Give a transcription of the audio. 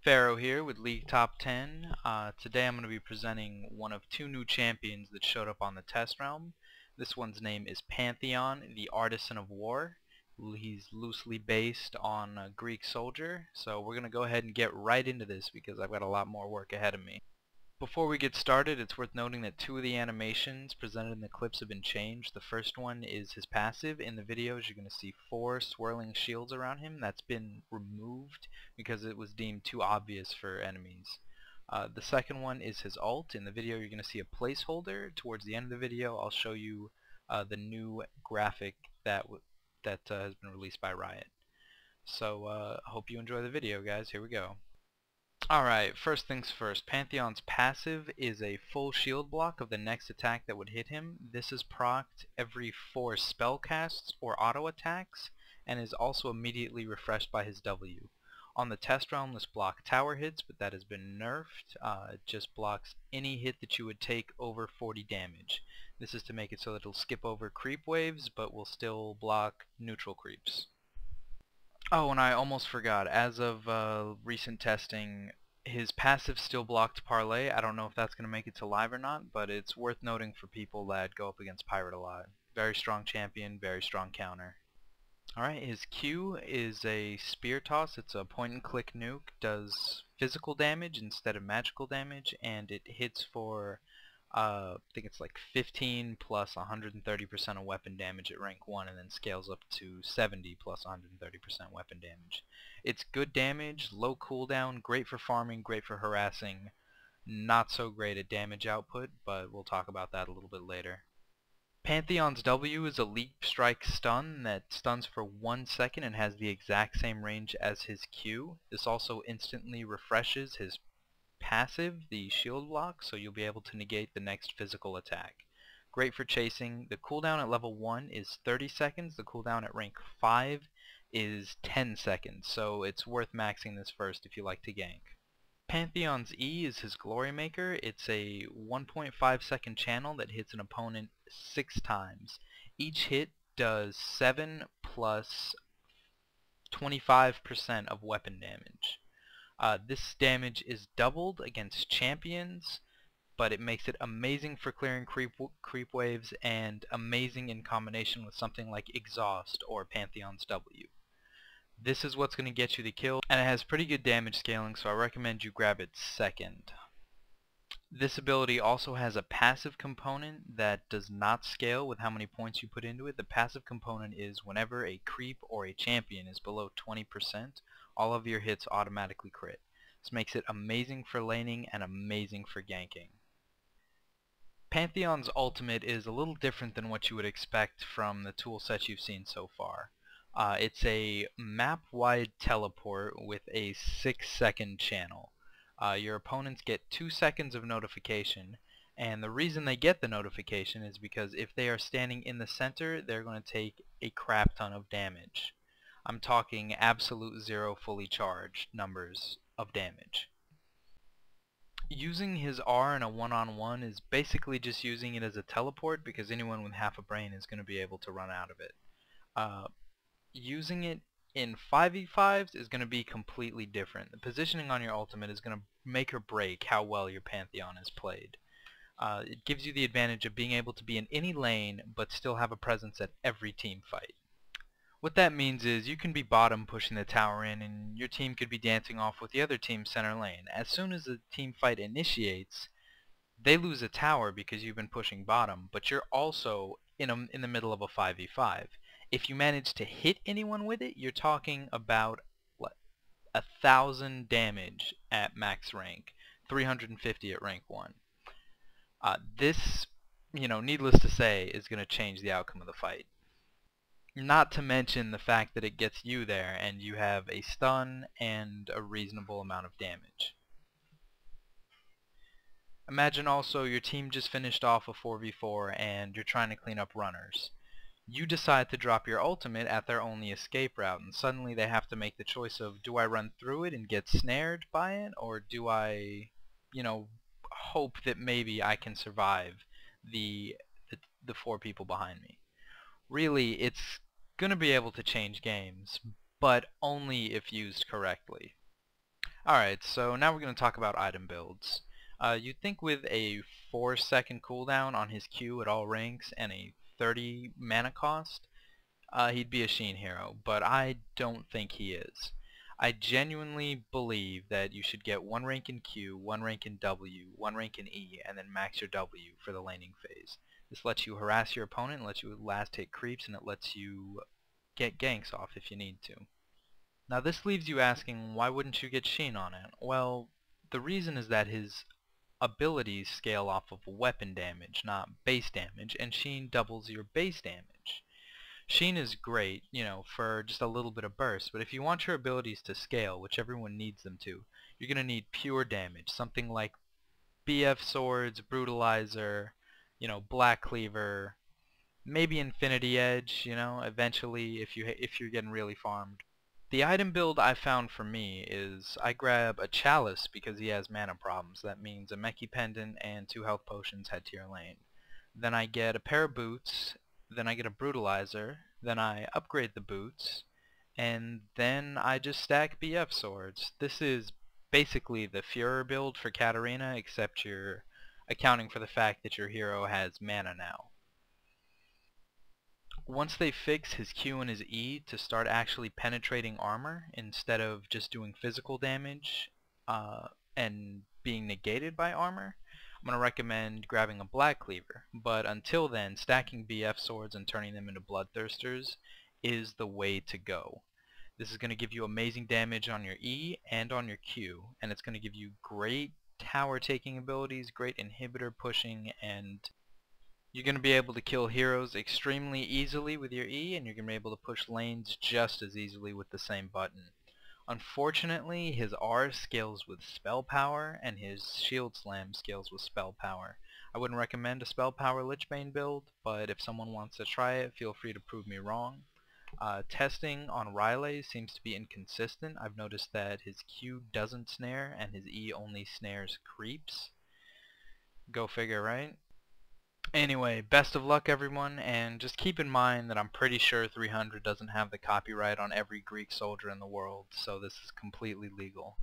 Faro here with League Top 10. Today I'm going to be presenting one of two new champions that showed up on the test realm. This one's name is Pantheon, the Artisan of War. He's loosely based on a Greek soldier, so we're going to go ahead and get right into this because I've got a lot more work ahead of me. Before we get started, it's worth noting that two of the animations presented in the clips have been changed. The first one is his passive. In the videos, you're going to see 4 swirling shields around him. That's been removed because it was deemed too obvious for enemies. The second one is his ult. In the video, you're going to see a placeholder. Towards the end of the video, I'll show you the new graphic that has been released by Riot. So, I hope you enjoy the video, guys. Here we go. Alright, first things first, Pantheon's passive is a full shield block of the next attack that would hit him. This is procced every 4 spell casts or auto attacks, and is also immediately refreshed by his W. On the test realm, this block tower hits, but that has been nerfed. It just blocks any hit that you would take over 40 damage. This is to make it so that it'll skip over creep waves, but will still block neutral creeps. Oh, and I almost forgot, as of recent testing, his passive still blocked Parlay. I don't know if that's going to make it to live or not, but it's worth noting for people that go up against Pirate a lot. Very strong champion, very strong counter. Alright, his Q is a spear toss. It's a point and click nuke, does physical damage instead of magical damage, and it hits for I think it's like 15 plus 130% of weapon damage at rank 1, and then scales up to 70 plus 130% weapon damage. It's good damage, low cooldown, great for farming, great for harassing, not so great at damage output, but we'll talk about that a little bit later. Pantheon's W is a leap strike stun that stuns for 1 second and has the exact same range as his Q. This also instantly refreshes his passive, the shield block, so you'll be able to negate the next physical attack. Great for chasing. The cooldown at level 1 is 30 seconds. The cooldown at rank 5 is 10 seconds, so it's worth maxing this first if you like to gank. Pantheon's E is his Glory Maker. It's a 1.5 second channel that hits an opponent 6 times. Each hit does 7 plus 25% of weapon damage. This damage is doubled against champions, but it makes it amazing for clearing creep waves and amazing in combination with something like Exhaust or Pantheon's W. This is what's going to get you the kill, and it has pretty good damage scaling, so I recommend you grab it second. This ability also has a passive component that does not scale with how many points you put into it. The passive component is whenever a creep or a champion is below 20%, all of your hits automatically crit. This makes it amazing for laning and amazing for ganking. Pantheon's ultimate is a little different than what you would expect from the tool sets you've seen so far. It's a map-wide teleport with a 6-second channel. Your opponents get 2 seconds of notification, and the reason they get the notification is because if they are standing in the center, they're going to take a crap ton of damage. I'm talking absolute 0 fully charged numbers of damage. Using his R in a one-on-one is basically just using it as a teleport because anyone with half a brain is going to be able to run out of it. Using it in 5v5s is going to be completely different. The positioning on your ultimate is going to make or break how well your Pantheon is played. It gives you the advantage of being able to be in any lane but still have a presence at every team fight. What that means is you can be bottom pushing the tower in and your team could be dancing off with the other team's center lane. As soon as the team fight initiates, they lose a tower because you've been pushing bottom, but you're also in the middle of a 5v5. If you manage to hit anyone with it, you're talking about 1,000 damage at max rank, 350 at rank 1. This, needless to say, is going to change the outcome of the fight. Not to mention the fact that it gets you there and you have a stun and a reasonable amount of damage. Imagine also your team just finished off a 4v4 and you're trying to clean up runners. You decide to drop your ultimate at their only escape route, and suddenly they have to make the choice of, do I run through it and get snared by it, or do I, hope that maybe I can survive the 4 people behind me. Really, it's going to be able to change games, but only if used correctly. Alright, so now we're going to talk about item builds. You'd think with a 4-second cooldown on his Q at all ranks and a 30 mana cost, he'd be a Sheen hero, but I don't think he is. I genuinely believe that you should get 1 rank in Q, 1 rank in W, 1 rank in E, and then max your W for the laning phase. This lets you harass your opponent, lets you last hit creeps, and it lets you get ganks off if you need to. Now this leaves you asking, why wouldn't you get Sheen on it? Well, the reason is that his abilities scale off of weapon damage, not base damage, and Sheen doubles your base damage. Sheen is great, for just a little bit of burst, but if you want your abilities to scale, which everyone needs them to, you're going to need pure damage, something like BF Swords, Brutalizer, Black Cleaver, maybe Infinity Edge, eventually if you're getting really farmed. The item build I found for me is I grab a Chalice because he has mana problems. That means a Meki Pendant and 2 health potions head tier lane. Then I get a pair of boots, then I get a Brutalizer, then I upgrade the boots, and then I just stack BF swords. This is basically the Führer build for Katarina, except you're accounting for the fact that your hero has mana now. Once they fix his Q and his E to start actually penetrating armor instead of just doing physical damage and being negated by armor, I'm going to recommend grabbing a Black Cleaver. But until then, stacking BF swords and turning them into Bloodthirsters is the way to go. This is going to give you amazing damage on your E and on your Q, and it's going to give you great tower taking abilities, great inhibitor pushing, and you're going to be able to kill heroes extremely easily with your E, and you're going to be able to push lanes just as easily with the same button. Unfortunately, his R scales with spell power, and his shield slam scales with spell power. I wouldn't recommend a spell power Lichbane build, but if someone wants to try it, feel free to prove me wrong. Testing on Riley seems to be inconsistent. I've noticed that his Q doesn't snare, and his E only snares creeps. Go figure, right? Anyway, best of luck everyone, and just keep in mind that I'm pretty sure 300 doesn't have the copyright on every Greek soldier in the world, so this is completely legal.